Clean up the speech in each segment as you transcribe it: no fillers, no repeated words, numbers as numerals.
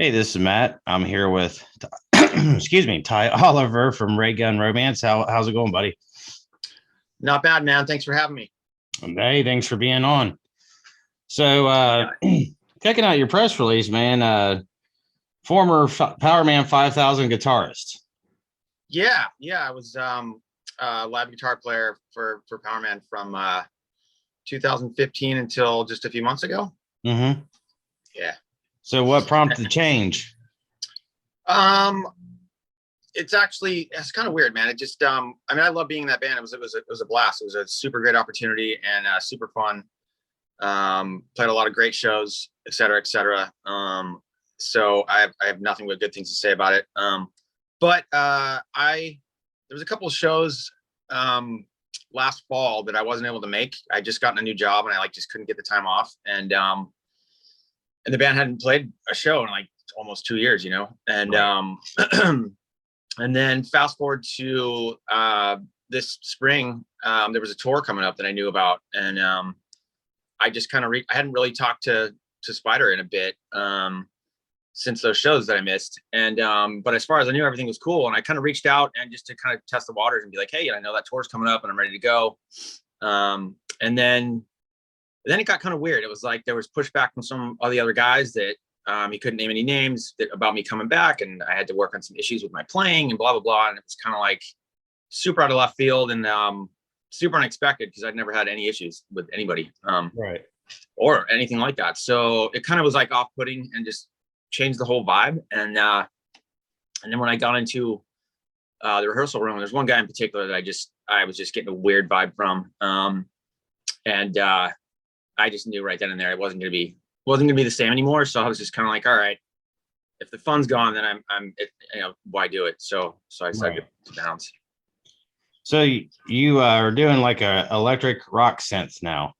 Hey, this is Matt. I'm here with, excuse me, Ty Oliver from Raygun Romance. How's it going, buddy? Not bad, man. Thanks for having me. Hey, thanks for being on. So, checking out your press release, man. Former Powerman 5000 guitarist. Yeah. I was a live guitar player for Powerman from 2015 until just a few months ago. Mm-hmm. Yeah. So, what prompted the change? Um, it's kind of weird, man. It just I love being in that band. It was a blast. It was a super great opportunity and super fun. Played a lot of great shows, et cetera, et cetera. So I have nothing but good things to say about it. But there was a couple of shows last fall that I wasn't able to make. I just gotten a new job and I just couldn't get the time off. And the band hadn't played a show in almost 2 years, And Right. and then fast forward to this spring, there was a tour coming up that I knew about, and I just kind of I hadn't really talked to Spider in a bit since those shows that I missed. And but as far as I knew, everything was cool, and I kind of reached out and just to kind of test the waters and be like, hey, I know that tour's coming up and I'm ready to go. And then it got kind of weird. It was like there was pushback from some of the other guys that he couldn't name any names about me coming back, and I had to work on some issues with my playing and blah blah blah. And it was kind of like super out of left field and super unexpected because I'd never had any issues with anybody Right. or anything like that. So it kind of was like off-putting and just changed the whole vibe. And then when I got into the rehearsal room, there's one guy in particular that I was just getting a weird vibe from, and I just knew right then and there it wasn't gonna be the same anymore. So I was just kind of like, all right, if the fun's gone, then why do it? So I decided to bounce. So you are doing like a electric rock synth now.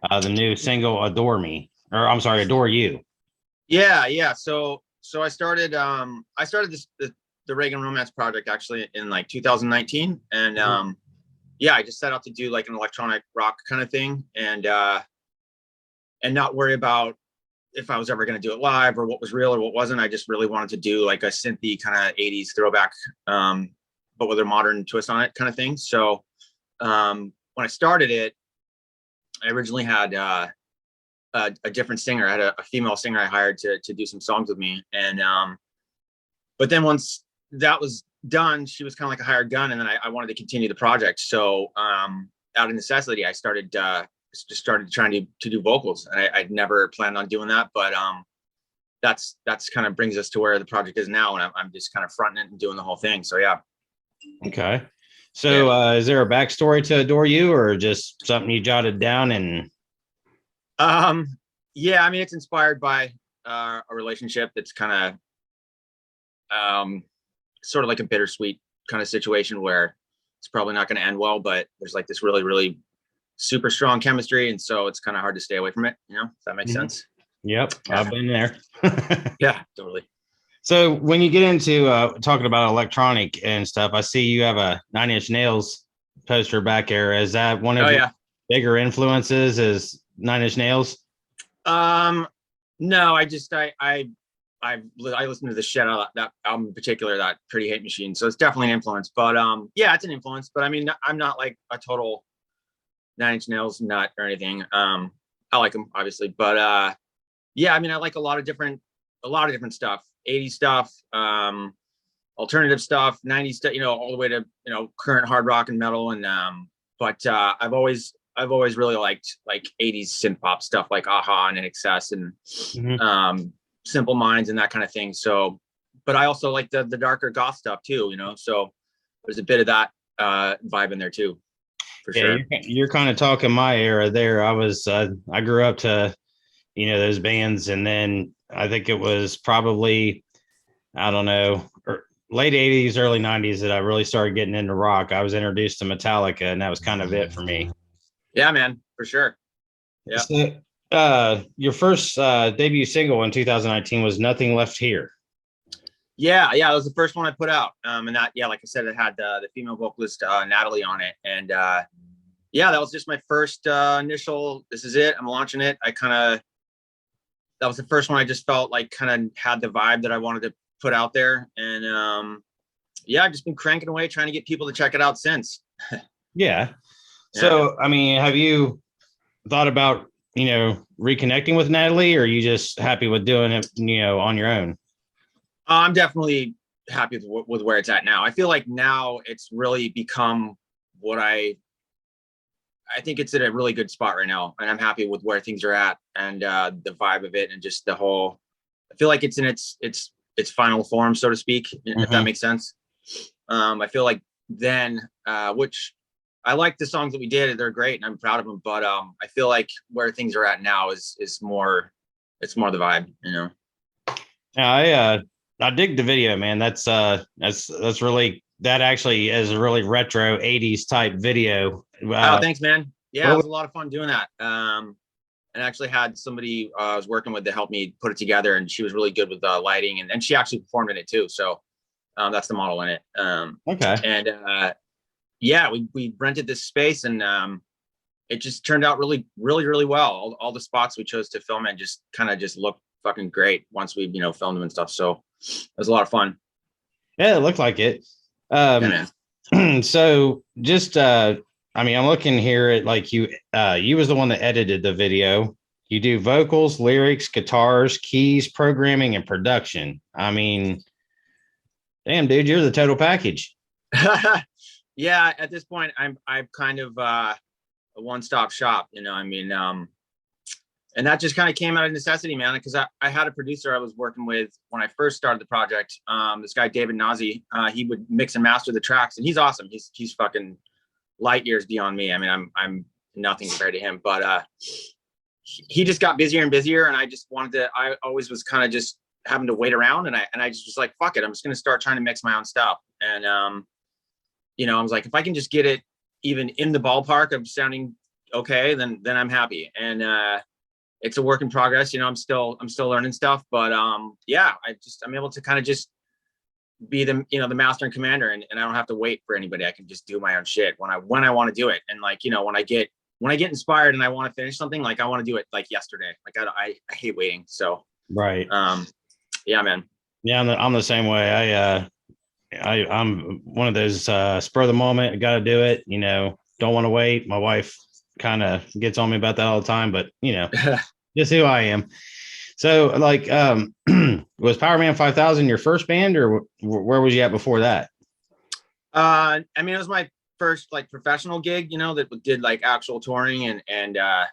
The new single "Adore Me," or I'm sorry, "Adore You." Yeah. So I started the Raygun Romance project actually in 2019, and I just set out to do like an electronic rock kind of thing, and not worry about if I was ever going to do it live or what was real or what wasn't. I just really wanted to do like a synthy kind of 80s throwback, but with a modern twist on it kind of thing. So when I started it, I originally had a different singer. I had a female singer I hired to do some songs with me. And but then once that was done, she was kind of like a hired gun. And then I wanted to continue the project. So out of necessity, I started trying to do vocals. And I'd never planned on doing that, but that's kind of brings us to where the project is now, and I'm just kind of fronting it and doing the whole thing. So yeah. Okay. So is there a backstory to "Adore You," or just something you jotted down? And yeah, it's inspired by a relationship that's kind of sort of like a bittersweet kind of situation where it's probably not going to end well, but there's like this really, really super strong chemistry, and so it's kind of hard to stay away from it, if that makes sense. Yep, I've been there. Yeah, totally. So when you get into talking about electronic and stuff, I see you have a Nine Inch Nails poster back there. Is that one of your bigger influences? Is Nine Inch Nails? No, I listened to the shit out of that album in particular, that Pretty Hate Machine. So it's definitely an influence. But yeah, it's an influence. But I'm not like a total Nine Inch Nails nut or anything. I like them obviously, but yeah, I like a lot of different stuff, 80s stuff, alternative stuff, 90s stuff, all the way to current hard rock and metal. And but I've always really liked like 80s synth pop stuff like Aha and INXS and Simple Minds and that kind of thing. So, but I also like the darker goth stuff too, so there's a bit of that vibe in there too. For sure. You're kind of talking my era there. I grew up to, those bands, and then I think it was probably, I don't know, late 80s, early 90s that I really started getting into rock. I was introduced to Metallica, and that was kind of it for me. Yeah, man, for sure. Yeah. So, your first debut single in 2019 was "Nothing Left Here." Yeah, that was the first one I put out. And that, like I said, it had the female vocalist Natalie on it, and that was just my first initial. This is it. I'm launching it. I kind of that was the first one I just felt like kind of had the vibe that I wanted to put out there. And yeah, I've just been cranking away trying to get people to check it out since. Yeah. Yeah. So, I mean, have you thought about, reconnecting with Natalie, or are you just happy with doing it, on your own? I'm definitely happy with where it's at now. I feel like now it's really become what I think it's in a really good spot right now, and I'm happy with where things are at and the vibe of it and just the whole. I feel like it's in its final form, so to speak, if that makes sense. I feel like then, which I like the songs that we did; they're great, and I'm proud of them. But I feel like where things are at now is more, it's more the vibe, Yeah, I dig the video, man. That's really, that actually is a really retro 80s type video. Oh, thanks, man. Yeah, it Well, was a lot of fun doing that. And actually had somebody I was working with to help me put it together, and she was really good with lighting, and she actually performed in it too. So that's the model in it. okay. And yeah, we rented this space, and it just turned out really, really, really well. All the spots we chose to film in just kind of just looked fucking great once we filmed them and stuff. So it was a lot of fun. Yeah, it looked like it. Yeah, Um, so just, I mean, I'm looking here at like you was the one that edited the video. You do vocals, lyrics, guitars, keys, programming, and production. I mean, damn, dude, you're the total package. man. Yeah, at this point, I'm kind of a one-stop shop. I mean, and that just kind of came out of necessity, man, because I had a producer I was working with when I first started the project. This guy, David Nazi, he would mix and master the tracks, and he's awesome. He's fucking light years beyond me. I mean, I'm nothing compared to him, but he just got busier and busier, and I always was kind of just having to wait around, and I just was like, fuck it, I'm just going to start trying to mix my own stuff. And I was like, if I can just get it even in the ballpark of sounding okay, then I'm happy. And it's a work in progress. I'm still learning stuff, but yeah, I'm able to kind of just be the the master and commander, and I don't have to wait for anybody. I can just do my own shit when I want to do it. And like when I get inspired and I want to finish something, like I want to do it like yesterday. Like I hate waiting. So Right. yeah, man. Yeah, I'm the same way. I'm one of those spur of the moment, got to do it. Don't want to wait. My wife kind of gets on me about that all the time, but just who I am. So, like, was Powerman 5000 your first band, or where was you at before that? I mean, it was my first like professional gig, that did like actual touring, and I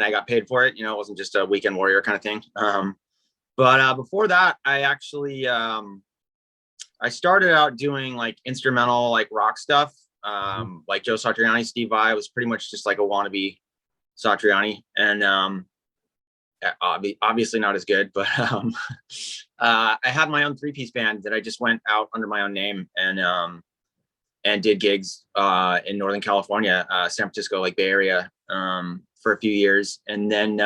got paid for it. It wasn't just a weekend warrior kind of thing. But before that, I actually I started out doing like instrumental like rock stuff, like Joe Satriani, Steve Vai. Was pretty much just like a wannabe Satriani, and obviously not as good, but I had my own 3-piece band that I just went out under my own name, and did gigs in Northern California, San Francisco, like Bay Area, for a few years. And then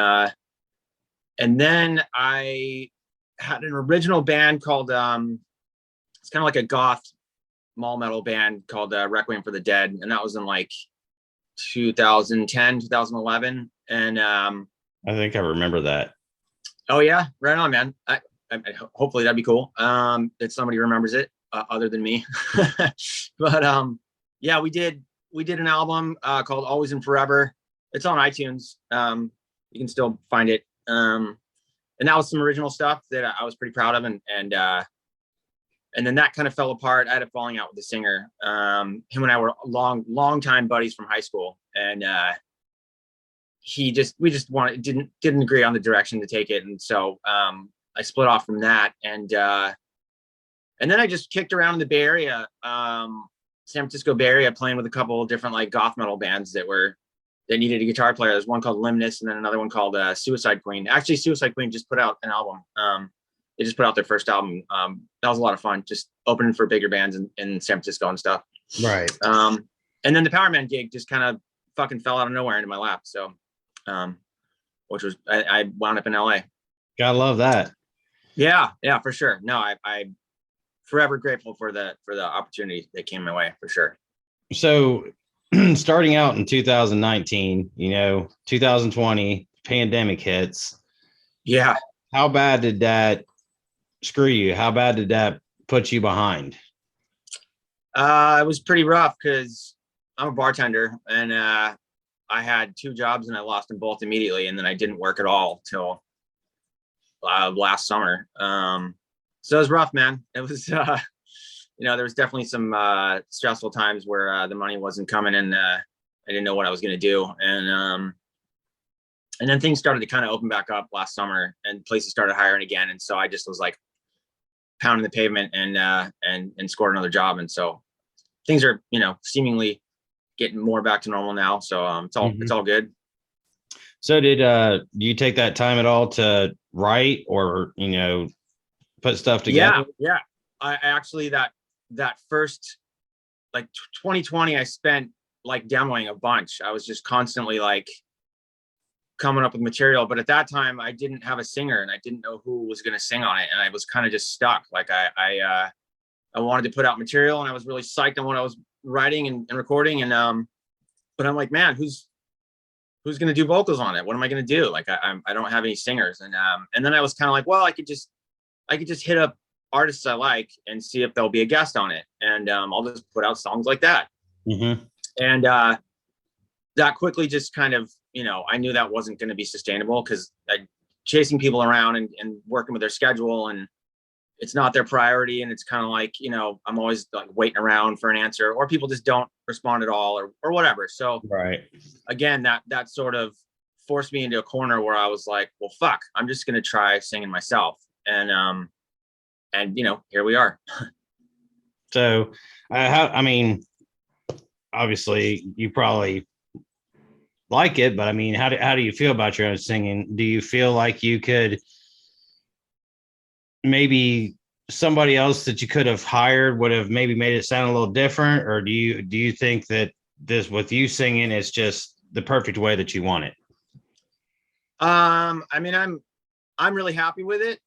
I had an original band called it's kind of like a goth mall metal band called Requiem for the Dead, and that was in like 2010, 2011. And I think I remember that. oh yeah, right on, man. Hopefully that'd be cool. That somebody remembers it other than me. But yeah, we did an album called Always and Forever. It's on iTunes. You can still find it. And that was some original stuff that I was pretty proud of, and then that kind of fell apart. I had a falling out with the singer. Him and I were long time buddies from high school, and we just didn't agree on the direction to take it, and so I split off from that, and then I just kicked around in the Bay Area, San Francisco Bay Area, playing with a couple of different like goth metal bands that needed a guitar player. There's one called Limnus, and then another one called Suicide Queen. Actually, Suicide Queen just put out an album. They just put out their first album. That was a lot of fun, just opening for bigger bands in San Francisco and stuff. Right. And then the Powerman gig just kind of fucking fell out of nowhere into my lap. So, which was I wound up in LA. Gotta love that. Yeah, for sure. No, I'm forever grateful for the opportunity that came my way, for sure. So, starting out in 2019, 2020, pandemic hits. Yeah. how bad did that screw you? How bad did that put you behind? It was pretty rough because I'm a bartender, and I had 2 jobs and I lost them both immediately, and then I didn't work at all till last summer. So it was rough, man. It was there was definitely some stressful times where the money wasn't coming, and I didn't know what I was going to do, and then things started to kind of open back up last summer, and places started hiring again, and so I just was like pounding the pavement and scored another job, and so things are seemingly getting more back to normal now. So it's all good. So did do you take that time at all to write or put stuff together? Yeah. I actually that first like 2020 I spent like demoing a bunch. I was just constantly like coming up with material, but at that time I didn't have a singer and I didn't know who was going to sing on it, and I was kind of just stuck. Like I wanted to put out material, and I was really psyched on what I was writing and recording, and but I'm like, man, who's going to do vocals on it? What am I going to do? Like I don't have any singers, and then I was kind of like, well, I could just hit up artists I like and see if there'll be a guest on it, and I'll just put out songs like that. Mm-hmm. And that quickly just kind of, I knew that wasn't going to be sustainable, because chasing people around and working with their schedule, and it's not their priority, and it's kind of like, I'm always like waiting around for an answer, or people just don't respond at all, or whatever. So Right. again, that sort of forced me into a corner where I was like, well, fuck, I'm just going to try singing myself. And here we are. So I mean, obviously you probably like it, but I mean, how do you feel about your own singing? Do you feel like you could maybe somebody else that you could have hired would have maybe made it sound a little different, or do you think that this with you singing is just the perfect way that you want it? I mean, I'm really happy with it.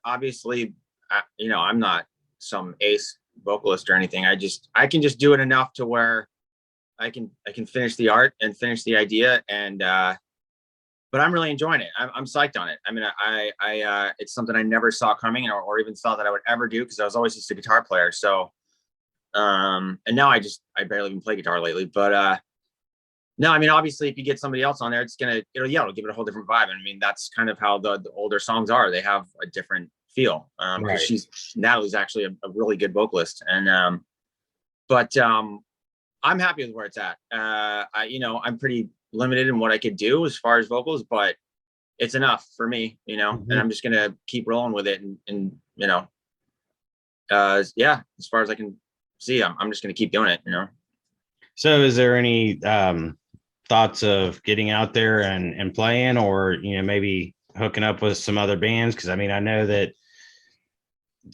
Obviously, I'm not some ace vocalist or anything. I can just do it enough to where I can finish the art and finish the idea, and but I'm really enjoying it. I'm psyched on it. I mean, I it's something I never saw coming, or even thought that I would ever do, because I was always just a guitar player. So and now I barely even play guitar lately, but no, I mean, obviously if you get somebody else on there, it'll give it a whole different vibe. And I mean, that's kind of how the older songs are. They have a different feel, because Right. Natalie's actually a really good vocalist, and but I'm happy with where it's at. I'm pretty limited in what I could do as far as vocals, but it's enough for me, and Mm-hmm. I'm just gonna keep rolling with it, and yeah, as far as I can see, I'm just gonna keep doing it. So is there any thoughts of getting out there and playing, or maybe hooking up with some other bands? Because I mean, I know that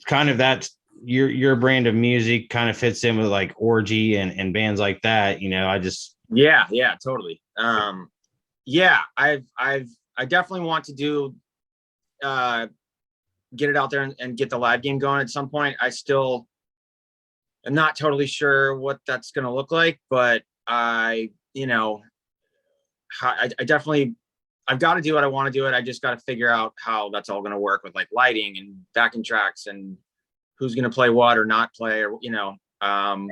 kind of that's your brand of music kind of fits in with like Orgy and bands like that. I just Yeah, totally. Yeah, I definitely want to do get it out there and get the live game going at some point. I still am not totally sure what that's going to look like, but I definitely, I've got to do what I want to do it. I just got to figure out how that's all going to work with like lighting and backing tracks and who's going to play what or not play, or Right.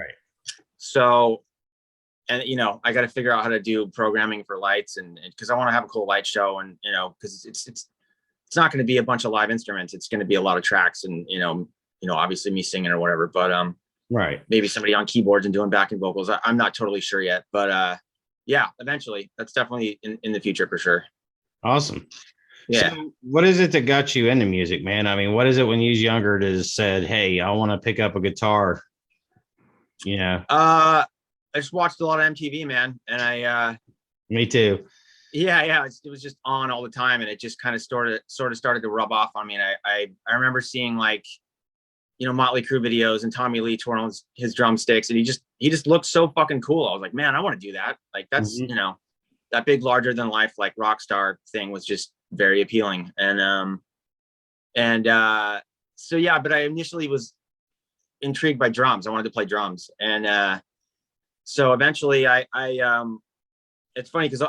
so, and I got to figure out how to do programming for lights, and because I want to have a cool light show, and because it's not going to be a bunch of live instruments. It's going to be a lot of tracks, and obviously me singing or whatever, but Right. maybe somebody on keyboards and doing backing vocals. I'm not totally sure yet, but yeah, eventually. That's definitely in the future for sure. Awesome. Yeah. So what is it that got you into music, man? I mean, what is it when you was younger that said, hey, I want to pick up a guitar? I just watched a lot of MTV, man, and Me too. yeah, it was just on all the time, and it just kind of sort of started to rub off on me. And I remember seeing like Motley Crue videos and Tommy Lee twirling his drumsticks, and he just looked so fucking cool. I was like, man, I want to do that. Like that's Mhm. that big larger than life like rock star thing was just very appealing. And so yeah, but I initially was intrigued by drums. I wanted to play drums, and so eventually I it's funny because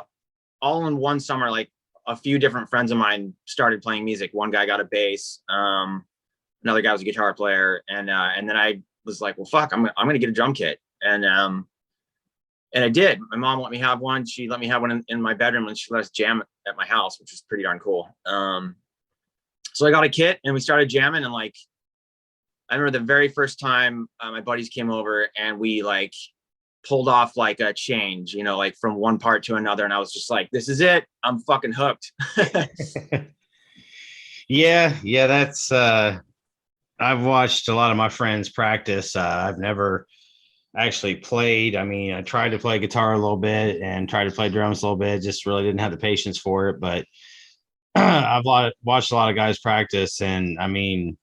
all in one summer, like a few different friends of mine started playing music. One guy got a bass. Another guy was a guitar player. And then I was like, well, fuck, I'm going to get a drum kit. And I did. My mom let me have one. She let me have one in my bedroom, and she let us jam at my house, which was pretty darn cool. So I got a kit and we started jamming. And like, I remember the very first time my buddies came over and we like pulled off like a change, like from one part to another. And I was just like, this is it. I'm fucking hooked. Yeah. That's, I've watched a lot of my friends practice. I've never actually played. I mean, I tried to play guitar a little bit and tried to play drums a little bit, just really didn't have the patience for it. But I've watched a lot of guys practice. And I mean,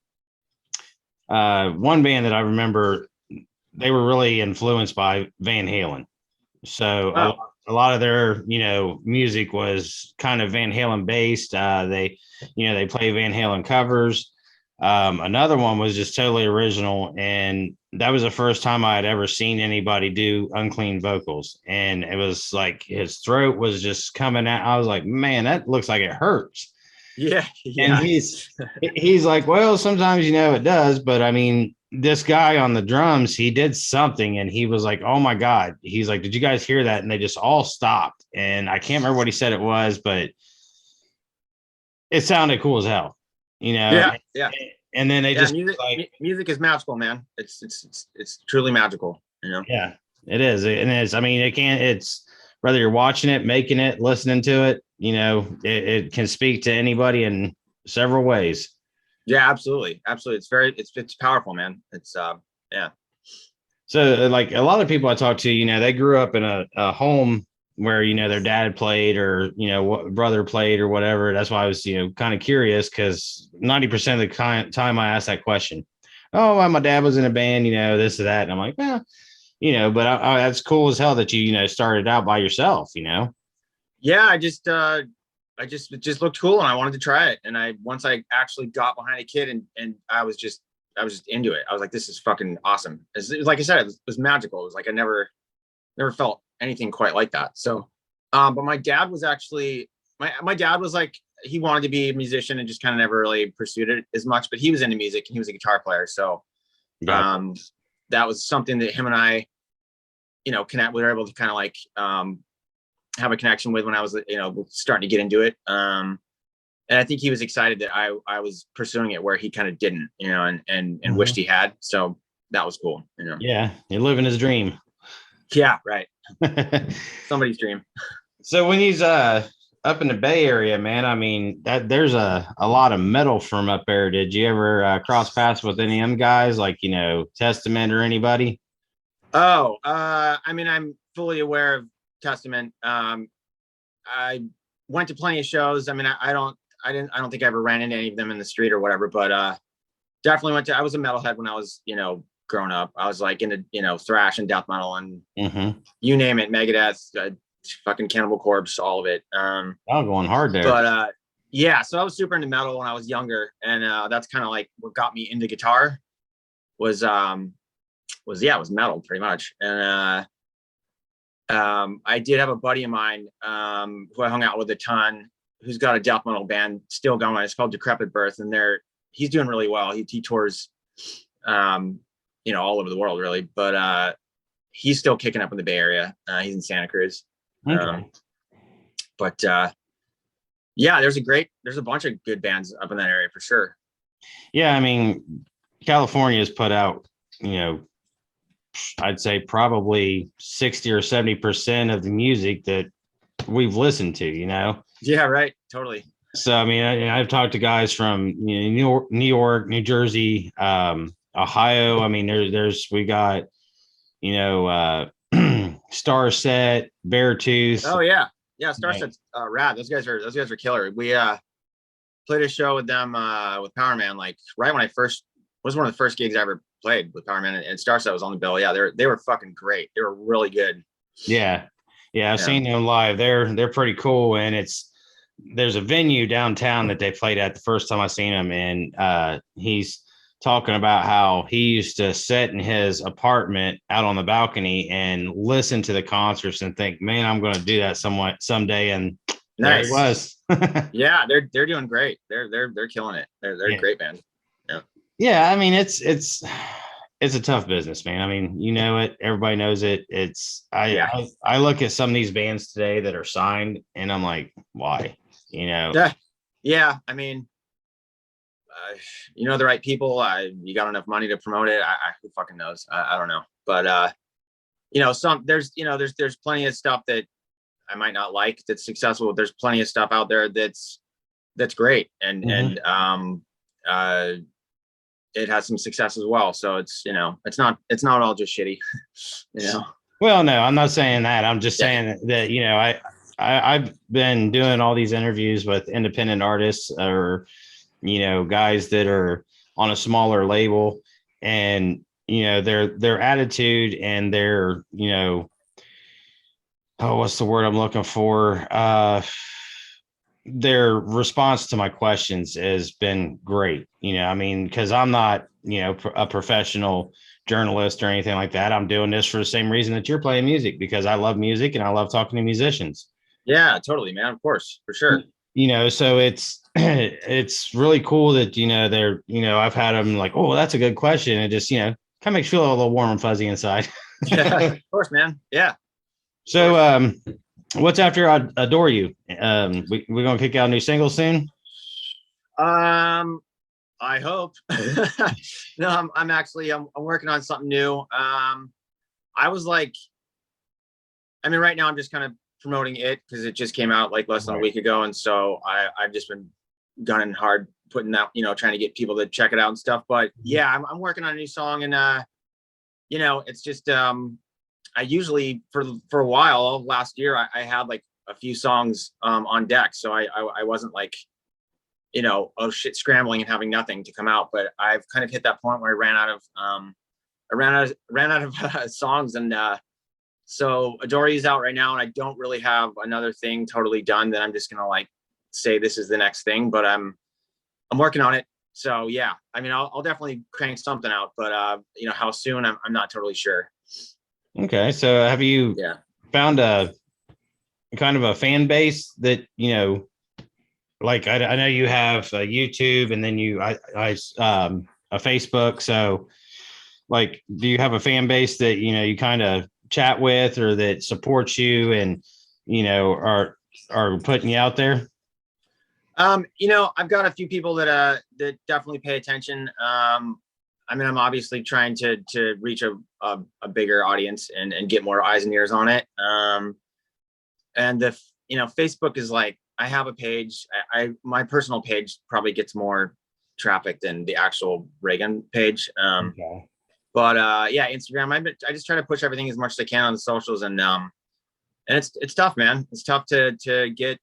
one band that I remember, they were really influenced by Van Halen. So Wow. a lot of their, music was kind of Van Halen based. They play Van Halen covers. Another one was just totally original. And that was the first time I had ever seen anybody do unclean vocals. And it was like his throat was just coming out. I was like, man, that looks like it hurts. Yeah. And he's like, well, sometimes, it does. But I mean, this guy on the drums, he did something and he was like, oh my God. He's like, did you guys hear that? And they just all stopped. And I can't remember what he said it was, but it sounded cool as hell, Yeah. And then they just music is magical, man. It's truly magical, Yeah, it is. I mean, it's whether you're watching it, making it, listening to it, it can speak to anybody in several ways. Yeah, absolutely. It's powerful, man. It's yeah. So like a lot of people I talk to, they grew up in a home where, their dad played or, brother played or whatever. That's why I was, kind of curious because 90% of the time I ask that question. Oh, well, my dad was in a band, this or that. And I'm like, well, but that's cool as hell that you, started out by yourself, Yeah, it just looked cool and I wanted to try it. And once I actually got behind a kid and I was just into it. I was like, this is fucking awesome. It was, like I said, it was magical. It was like, I never felt anything quite like that. So, but my dad was actually, my dad was like, he wanted to be a musician and just kind of never really pursued it as much, but he was into music and he was a guitar player. So, that was something that him and I, we were able to kind of like, have a connection with when I was, starting to get into it. And I think he was excited that I was pursuing it where he kind of didn't, and wished he had. So that was cool, Yeah, you're living his dream. Yeah, right. Somebody's dream. So when he's up in the Bay Area, man, I mean that there's a lot of metal from up there. Did you ever cross paths with any of them guys, like Testament or anybody? Oh, I mean, I'm fully aware of Testament. I went to plenty of shows. I mean, I don't think I ever ran into any of them in the street or whatever, but definitely I was a metalhead when I was, growing up. I was like into, thrash and death metal and you name it, Megadeth, fucking Cannibal Corpse, all of it. I'm going hard there. But yeah, so I was super into metal when I was younger, and that's kind of like what got me into guitar was metal pretty much. And I did have a buddy of mine who I hung out with a ton, who's got a death metal band still going. It's called Decrepit Birth, and he's doing really well. He tours all over the world really, but he's still kicking up in the Bay Area. He's in Santa Cruz. Okay. But yeah, there's a bunch of good bands up in that area for sure. Yeah, I mean, California has put out, I'd say probably 60 or 70% of the music that we've listened to, Yeah, right. Totally. So, I mean, I've talked to guys from New York, New Jersey, Ohio. I mean, we got, Starset, Beartooth. Oh yeah. Yeah. Starset's rad. Those guys are killer. We played a show with them with Powerman, like right when was one of the first gigs I ever played with Powerman, and Starset was on the bill. Yeah, they were fucking great. They were really good. Yeah. I've seen them live. They're pretty cool, and there's a venue downtown that they played at the first time I seen him, and he's talking about how he used to sit in his apartment out on the balcony and listen to the concerts and think, man, I'm going to do that someday. And There he Nice. was. Yeah, they're doing great. They're killing it. They're a Yeah. great band. Yeah. Yeah, I mean it's a tough business, man. I mean, you know it. Everybody knows it. It's Yeah. I look at some of these bands today that are signed, and I'm like, why? You know? Yeah. Yeah. I mean, you know the right people. You got enough money to promote it. Who fucking knows? I don't know. But you know, there's plenty of stuff that I might not like that's successful. There's plenty of stuff out there that's great, and it has some success as well. So it's, you know, it's not all just shitty. You know. Well, no, I'm not saying that. I'm just Yeah. saying that, you know, I've been doing all these interviews with independent artists or, you know, guys that are on a smaller label, and, you know, their attitude and their, you know, oh, what's the word I'm looking for? Their response to my questions has been great. You know, I mean, because I'm not, you know, a professional journalist or anything like that. I'm doing this for the same reason that you're playing music, because I love music and I love talking to musicians. Yeah, totally, man. Of course, for sure. You know, so it's really cool that, you know, they're, you know, I've had them like, oh, that's a good question. It just, you know, kind of makes you feel a little warm and fuzzy inside. Yeah, of course, man. Yeah. So, what's after I Adore You? We're gonna kick out a new single soon. I hope. No, I'm actually I'm working on something new. I was like, I mean, right now I'm just kind of promoting it because it just came out like less than a week ago, and so I've just been gunning hard, putting out, you know, trying to get people to check it out and stuff. But yeah, I'm working on a new song, and you know, it's just I usually for a while last year I had like a few songs on deck, so I wasn't like, you know, oh shit, scrambling and having nothing to come out. But I've kind of hit that point where I ran out of songs, and so Adore You's out right now, and I don't really have another thing totally done that I'm just gonna like say this is the next thing, but I'm working on it. So yeah, I mean, I'll definitely crank something out, but you know, how soon I'm not totally sure. Okay, so have you Yeah. found a kind of a fan base that, you know, like I know you have a YouTube, and then a Facebook. So like, do you have a fan base that, you know, you kind of chat with or that supports you and, you know, are putting you out there? You know, I've got a few people that definitely pay attention. I mean, I'm obviously trying to reach a bigger audience and get more eyes and ears on it. And the, you know, Facebook is like, I have a page. My personal page probably gets more traffic than the actual Raygun page. Okay. But yeah, Instagram. I just try to push everything as much as I can on the socials, and it's tough, man. It's tough to get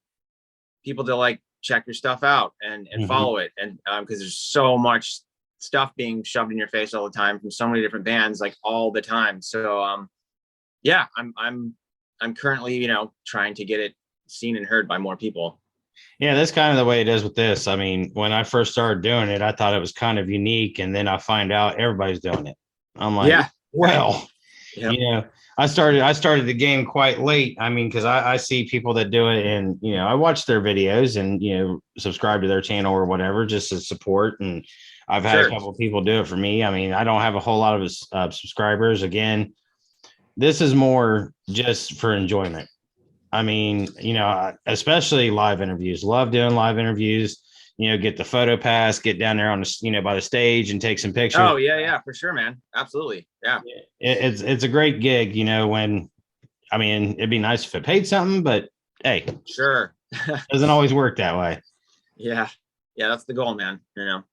people to like check your stuff out and follow it, and because there's so much stuff being shoved in your face all the time from so many different bands, like all the time. So yeah, I'm currently, you know, trying to get it seen and heard by more people. Yeah, that's kind of the way it is with this. I mean, when I first started doing it, I thought it was kind of unique, and then I find out everybody's doing it. I'm like, Yeah. well, Yep. you know, I started the game quite late. I mean, because I see people that do it, and, you know, I watch their videos and, you know, subscribe to their channel or whatever just to support. And I've had a couple of people do it for me. I mean, I don't have a whole lot of subscribers. Again, this is more just for enjoyment. I mean, you know, especially live interviews. Love doing live interviews. You know, get the photo pass, get down there on the, you know, by the stage and take some pictures. Oh yeah, for sure, man. Absolutely. Yeah. It's a great gig. You know, when, I mean, it'd be nice if it paid something, but hey, Sure. doesn't always work that way. Yeah. Yeah, that's the goal, man. You know.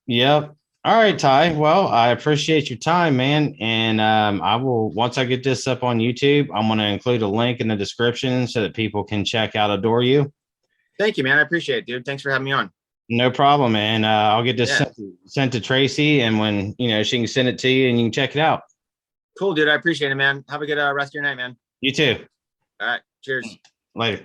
Yep. All right, Ty. Well, I appreciate your time, man. And I will, once I get this up on YouTube, I'm going to include a link in the description so that people can check out Adore You. Thank you, man. I appreciate it, dude. Thanks for having me on. No problem, man. I'll get this Yeah. sent to Tracy, and when, you know, she can send it to you and you can check it out. Cool, dude. I appreciate it, man. Have a good rest of your night, man. You too. All right. Cheers. Later.